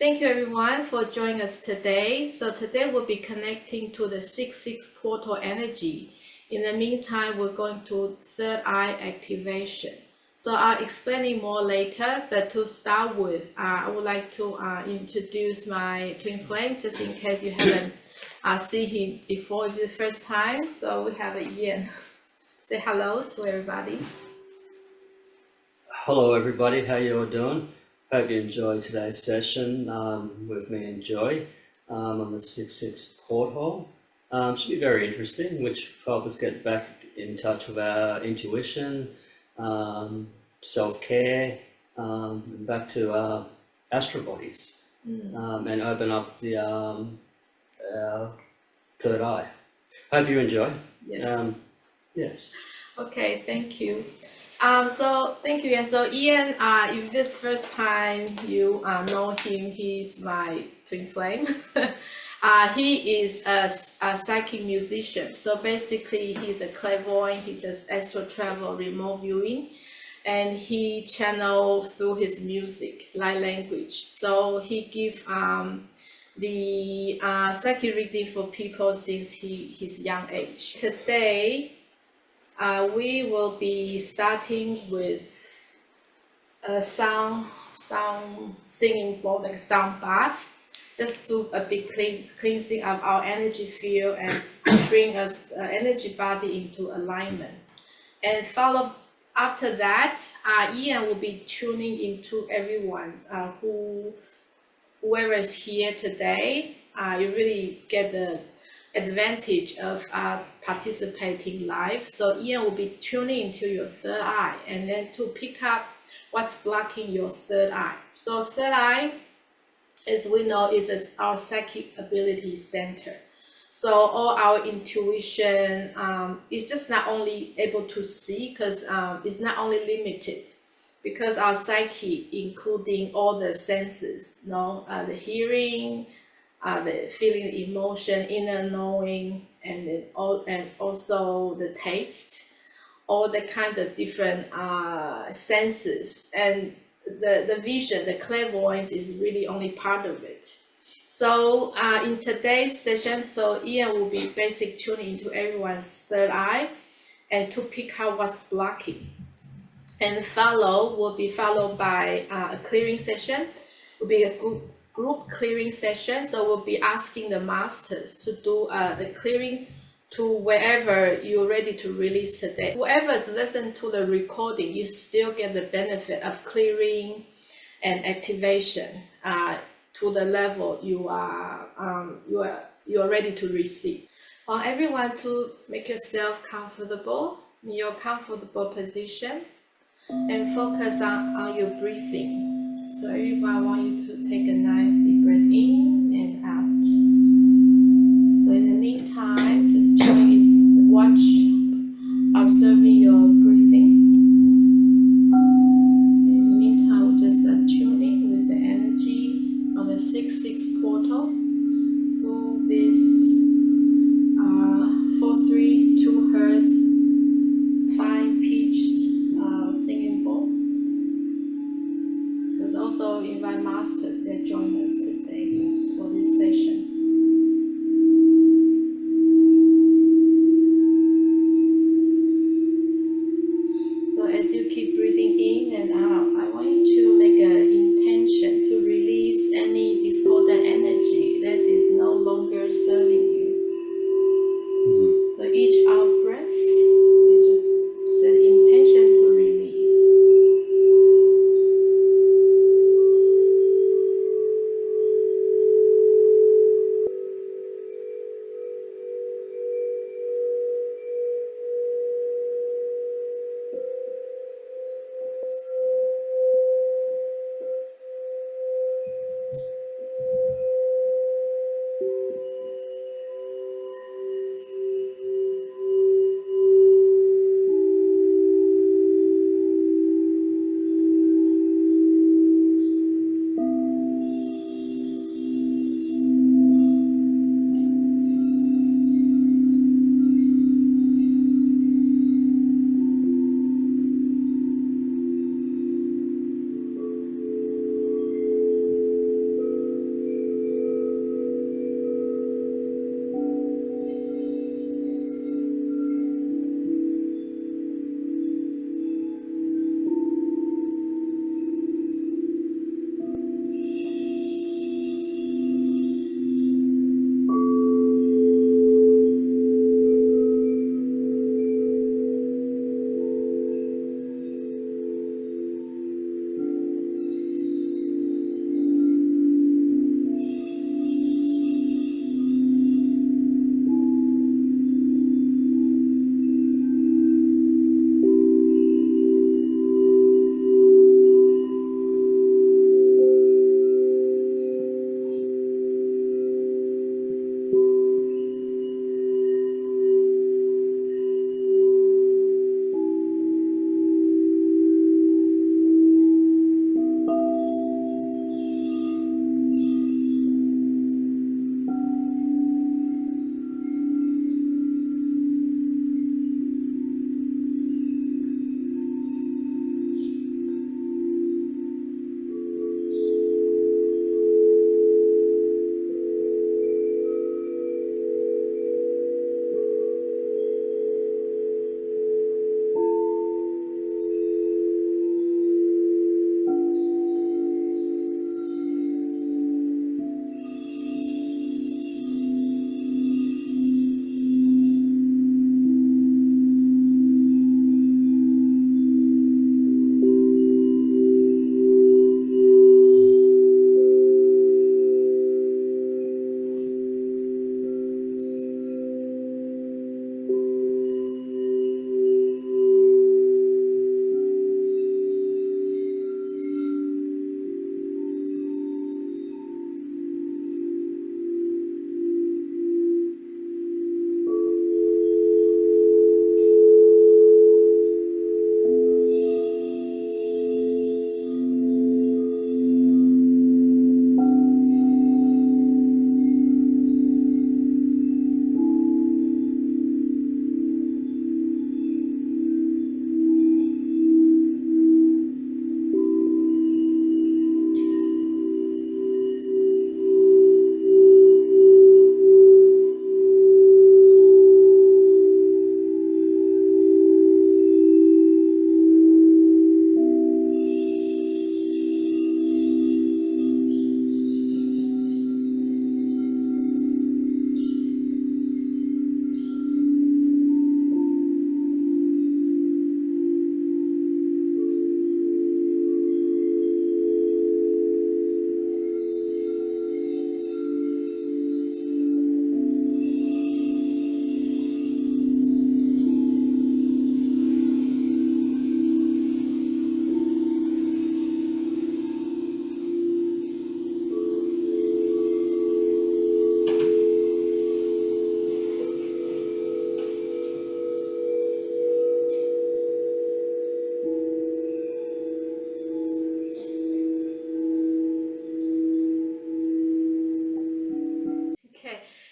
Thank you everyone for joining us today. So today we'll be connecting to the 6/6 portal energy. In the meantime, we're going to third eye activation. So I'll explain more later, but to start with, I would like to introduce my twin flame, just in case you haven't seen him before. It's the first time. So we have Ian. Say hello to everybody. Hello everybody, how you all doing? Hope you enjoyed today's session with me and Joy on the 6/6 portal. Should be very interesting, which will help us get back in touch with our intuition, self-care, and back to our astral bodies, and open up the third eye. Hope you enjoy. Yes. Yes. Okay, thank you. So thank you. And so Ian, if this first time you know him, he's my twin flame. He is a psychic musician. So basically, he's a clairvoyant. He does astral travel, remote viewing, and he channels through his music, light language. So he gives the psychic reading for people since his young age. Today, we will be starting with a sound singing bowl, like sound bath, just to a big cleansing of our energy field and bring us energy body into alignment. And follow after that, Ian will be tuning into everyone's whoever is here today. You really get the advantage of participating live. So Ian will be tuning into your third eye and then to pick up what's blocking your third eye. So third eye, as we know, is our psychic ability center. So all our intuition is just not only able to see, because it's not only limited, because our psyche, including all the senses, the hearing, the feeling, emotion, inner knowing, and also the taste, all the kind of different senses, and the vision, the clairvoyance is really only part of it. So in today's session, so Ian will be basically tuning into everyone's third eye and to pick out what's blocking. And will be followed by a clearing session. Will be a group clearing session. So we'll be asking the masters to do the clearing to wherever you're ready to release today. Whoever's listened to the recording, you still get the benefit of clearing and activation to the level you are ready to receive. Want everyone to make yourself comfortable in your comfortable position and focus on your breathing. So everyone, I want you to take a nice deep breath in and out. So in the meantime, just observing your breathing. In the meantime, we're just tuning with the energy of the 6/6 portal through this 432 hertz fine pitched singing bowls. There's also invite masters that join us today for this session. So as you keep breathing in and out, I want you to make an intention to release any discordant energy that is no longer serving you. So each out breath, you just set intention to release.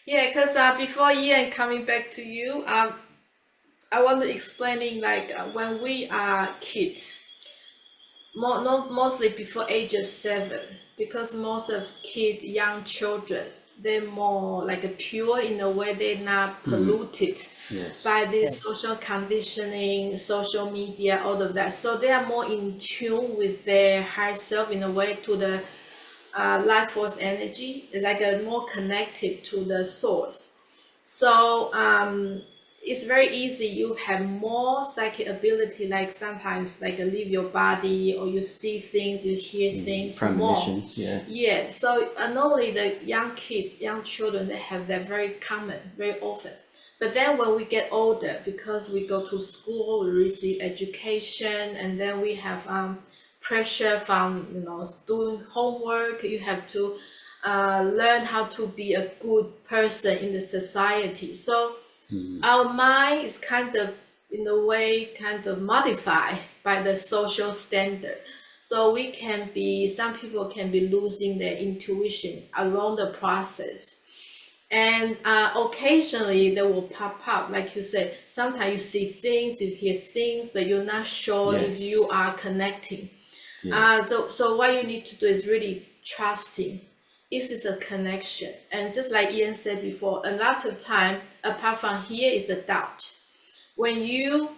Yeah, because before Ian coming back to you, I want to explaining like when we are kids, mostly before age of 7, because most of kids, young children, they're more like a pure in a way, they're not polluted Yes. by this social conditioning, social media, all of that. So they are more in tune with their higher self in a way, to the life force energy. It's like a more connected to the source. So it's very easy. You have more psychic ability, like sometimes like leave your body, or you see things, you hear things more. Premonitions, yeah. Yeah. So normally the young kids, young children, they have that very common, very often. But then when we get older, because we go to school, we receive education, and then we have pressure from doing homework. You have to learn how to be a good person in the society. So our mind is kind of, in a way, kind of modified by the social standard. So we can be, some people can be losing their intuition along the process. And occasionally they will pop up, like you said, sometimes you see things, you hear things, but you're not sure if you are connecting. So what you need to do is really trusting. This is a connection. And just like Ian said before, a lot of time, apart from here, is the doubt. When you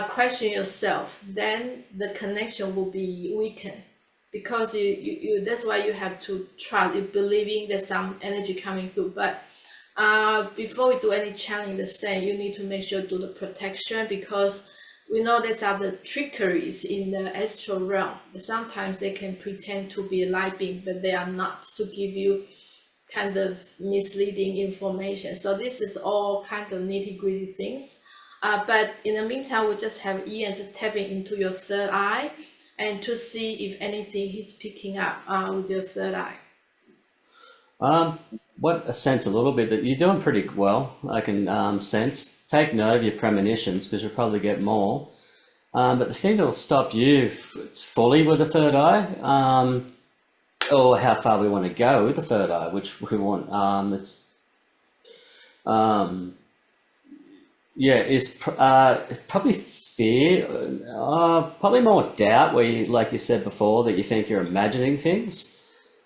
question yourself, then the connection will be weakened, because you that's why you have to trust. You believing there's some energy coming through. But before we do any channeling, the same, you need to make sure to do the protection, because we know that are the trickeries in the astral realm. Sometimes they can pretend to be a light being, but they are not, to give you kind of misleading information. So this is all kind of nitty-gritty things. But in the meantime, we just have Ian just tapping into your third eye, and to see if anything he's picking up with your third eye. What a sense a little bit that you're doing pretty well. I can sense. Take note of your premonitions, because you'll probably get more. But the thing that'll stop you, it's fully with the third eye, or how far we want to go with the third eye, which we want. It's probably fear, probably more doubt, where you, like you said before, that you think you're imagining things.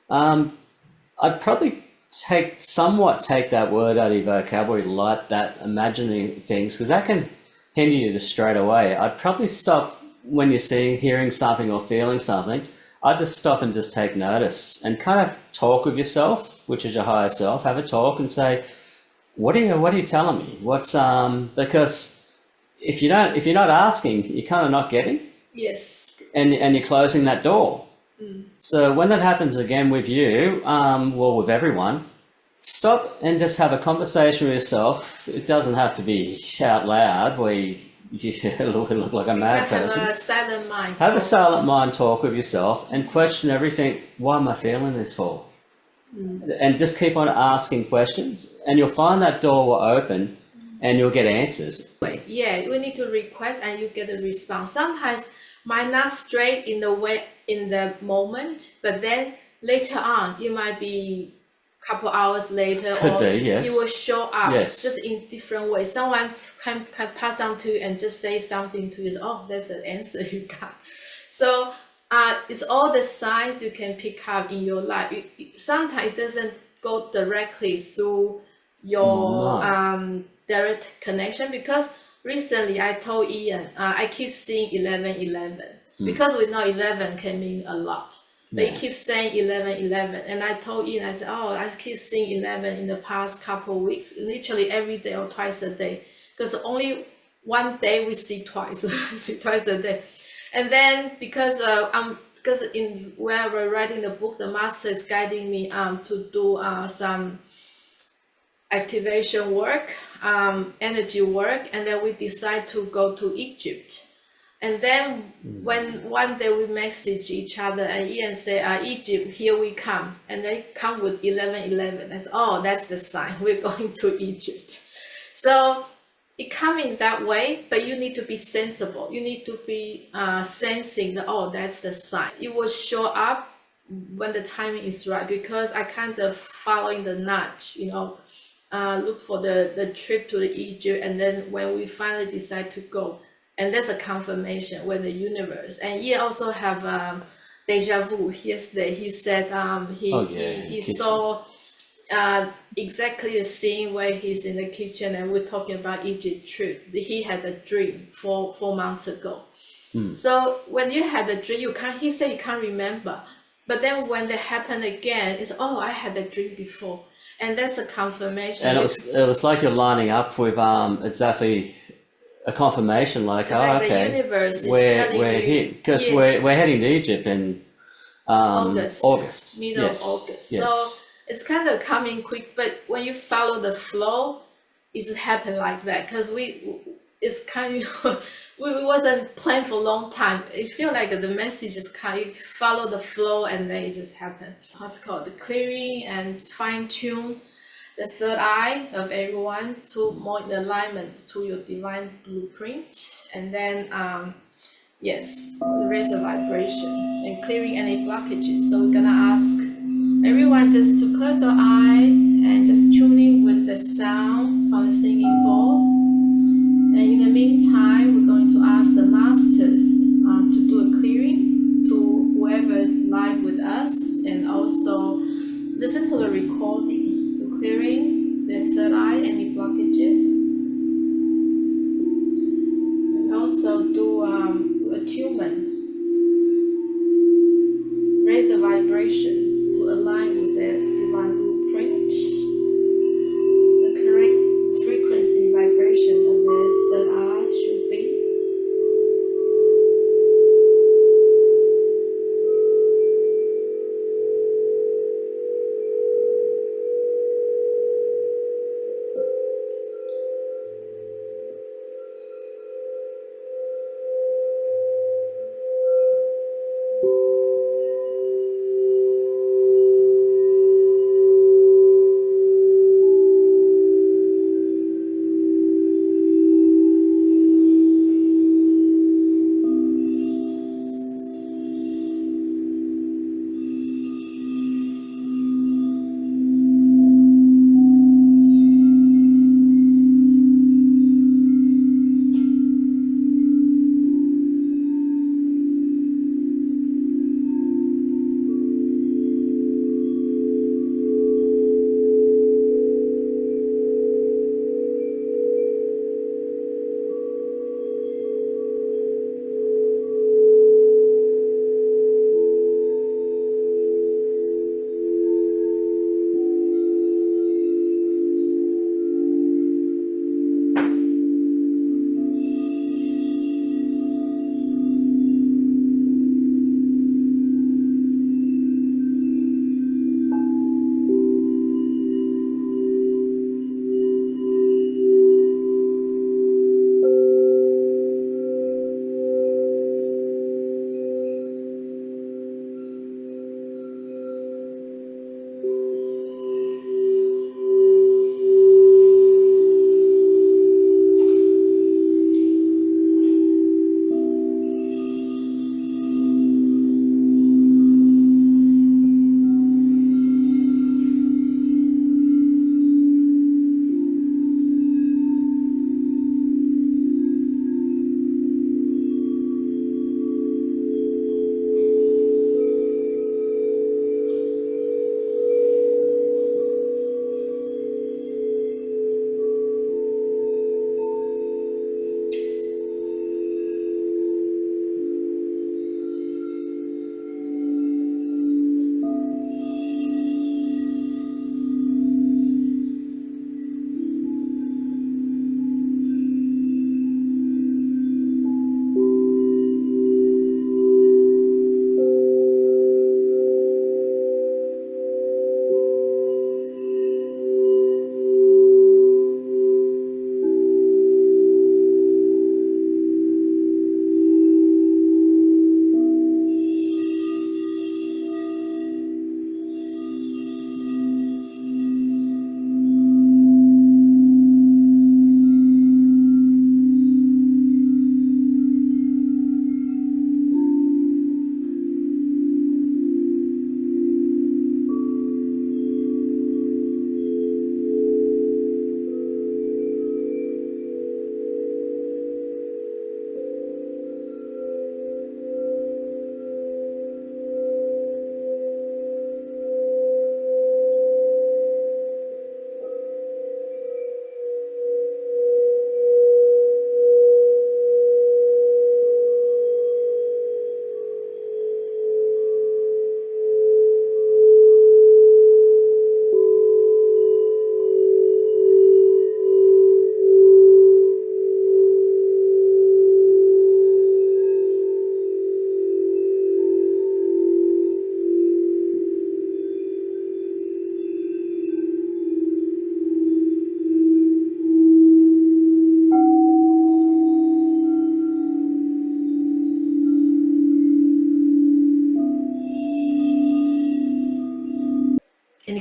I'd probably take that word out of your vocabulary, like that, imagining things, because that can hinder you just straight away. I'd probably stop when you're hearing something or feeling something. I'd just stop and just take notice, and kind of talk with yourself, which is your higher self. Have a talk and say, what are you telling me? What's because if you're not asking, you're kind of not getting. Yes. And you're closing that door. So when that happens again with you, with everyone, stop and just have a conversation with yourself. It doesn't have to be out loud, where you look like a mad person. Have a silent mind. Have a silent mind talk with yourself and question everything. Why am I feeling this for? And just keep on asking questions, and you'll find that door will open, and you'll get answers. Yeah, you need to request and you get a response. Sometimes might not straight in the way in the moment, but then later on it might be a couple hours later, it will show up just in different ways. Someone can pass on to you and just say something to you. Oh, that's an answer you got. So it's all the signs you can pick up in your life. Sometimes it doesn't go directly through your direct connection, because recently I told Ian, I keep seeing 1111, because we know 11 can mean a lot. They keep saying 1111, and I told Ian, I said, oh, I keep seeing 11 in the past couple of weeks, literally every day or twice a day, because only one day we see twice, twice a day. And then because in where we're writing the book, the master is guiding me to do some activation work, energy work, and then we decide to go to Egypt. And then when one day we message each other, and Ian say, Egypt, here we come. And they come with 1111. I said, oh, that's the sign. We're going to Egypt. So it comes in that way, but you need to be sensible. You need to be sensing that, oh, that's the sign. It will show up when the timing is right, because I kind of following the nudge, look for the trip to the Egypt, and then when we finally decide to go, and that's a confirmation with the universe. And he also have deja vu. Yesterday he said he saw exactly the scene where he's in the kitchen and we're talking about Egypt trip. He had a dream 4 months ago. So when you had a dream, he said you can't remember. But then when they happen again, it's, oh, I had a dream before. And that's a confirmation. And it was like you're lining up with exactly a confirmation, like, it's like okay, the universe is we're here because we're heading to Egypt in August. Middle of August. Yes. So it's kind of coming quick, but when you follow the flow, it just happened like that. Because it's kind of we wasn't planned for a long time. It feels like the message is kind of, you follow the flow and then it just happened. What's called the clearing and fine tune the third eye of everyone to more in alignment to your divine blueprint, and then yes, raise the vibration and clearing any blockages. So we're gonna ask everyone just to close your eye and just tune in with the sound from the singing bowl. And in the meantime, we're going to ask the masters to do a clearing to whoever is live with us, and also listen to the recording to clearing the third eye, any blockages, and also do attunement, raise the vibration to align with the divine blueprint, the correct frequency vibration of the third eye should be.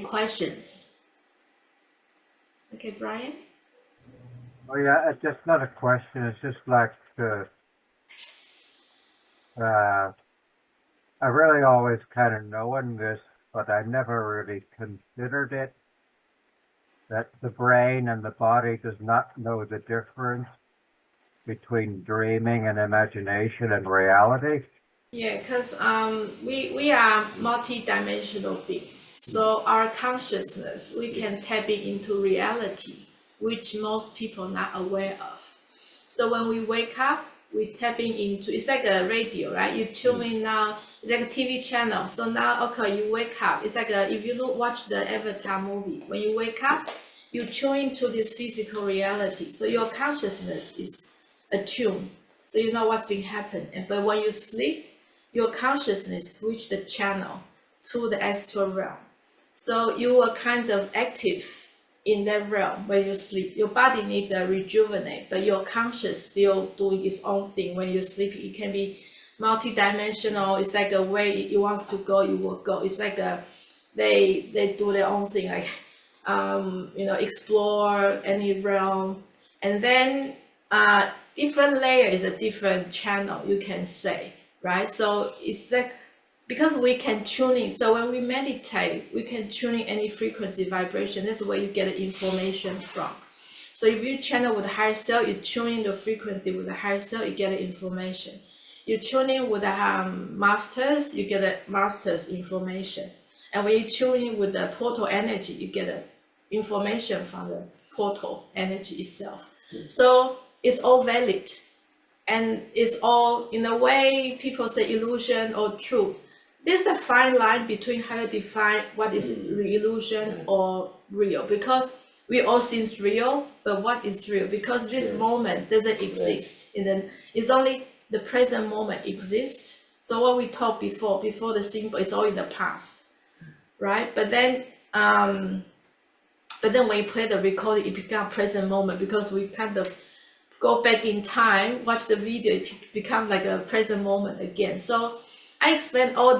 questions. Okay, Brian? Oh yeah, it's just not a question. It's just like I really always kind of knowing this, but I never really considered it, that the brain and the body does not know the difference between dreaming and imagination and reality. Yeah, because we are multi-dimensional beings. So our consciousness, we can tap into reality, which most people are not aware of. So when we wake up, we tapping into, it's like a radio, right? You tune in now, it's like a TV channel. So now, okay, you wake up. It's like if you watch the Avatar movie, when you wake up, you tune into this physical reality. So your consciousness is attuned. So you know what's been happening. But when you sleep, your consciousness switch the channel to the astral realm. So you are kind of active in that realm when you sleep. Your body needs to rejuvenate, but your conscious still doing its own thing when you're sleeping. It can be multi-dimensional. It's like a way it wants to go, you will go. It's like they do their own thing, like explore any realm. And then different layer is a different channel, you can say, right? So it's like, because we can tune in. So when we meditate, we can tune in any frequency vibration. That's where you get the information from. So if you channel with the higher self, you tune in the frequency with the higher self, you get the information. You tune in with the masters, you get the masters information. And when you tune in with the portal energy, you get the information from the portal energy itself. So it's all valid. And it's all, in a way, people say illusion or truth. There's a fine line between how you define what is illusion or real, because we all seems real, but what is real? Because this moment doesn't exist. It's only the present moment exists. So what we talked before the symbol is all in the past, right? But then when you play the recording, it becomes present moment, because we kind of go back in time, watch the video, it becomes like a present moment again. So I explain all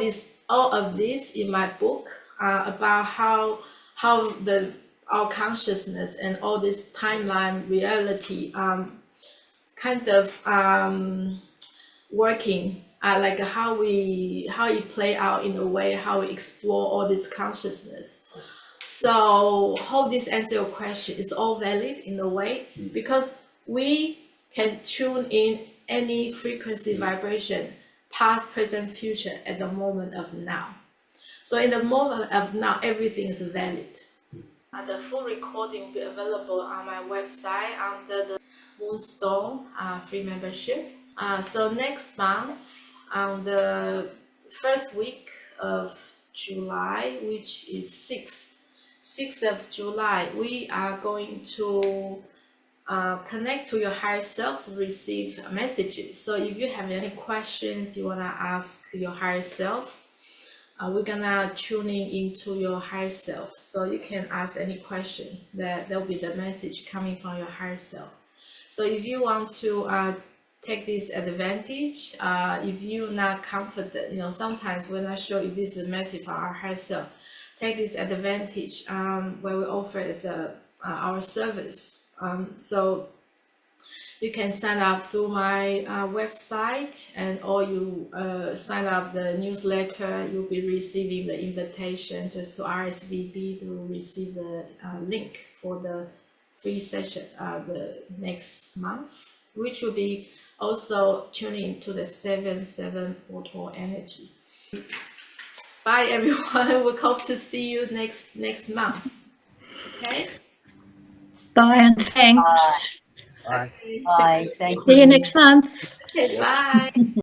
of this in my book about how our consciousness and all this timeline reality kind of working, like how it play out in a way, how we explore all this consciousness. So hope this answer your question. It's all valid in a way, because we can tune in any frequency vibration, past, present, future, at the moment of now. So in the moment of now, everything is valid. The full recording will be available on my website under the Moonstone free membership. So next month, on the first week of July, which is 6th of July, we are going to connect to your higher self to receive messages. So if you have any questions you want to ask your higher self, we're gonna tune into your higher self. So you can ask any question, that will be the message coming from your higher self. So if you want to take this advantage, if you're not confident, sometimes we're not sure if this is a message from our higher self, take this advantage where we offer as our service. So you can sign up through my website, or you sign up the newsletter. You'll be receiving the invitation just to RSVP to receive the link for the free session the next month, which will be also tuning to the 7/7 portal energy. Bye everyone. We hope to see you next month. Okay. Bye and thanks. Bye. Okay. Bye. Thank you. See you next month. Okay, bye.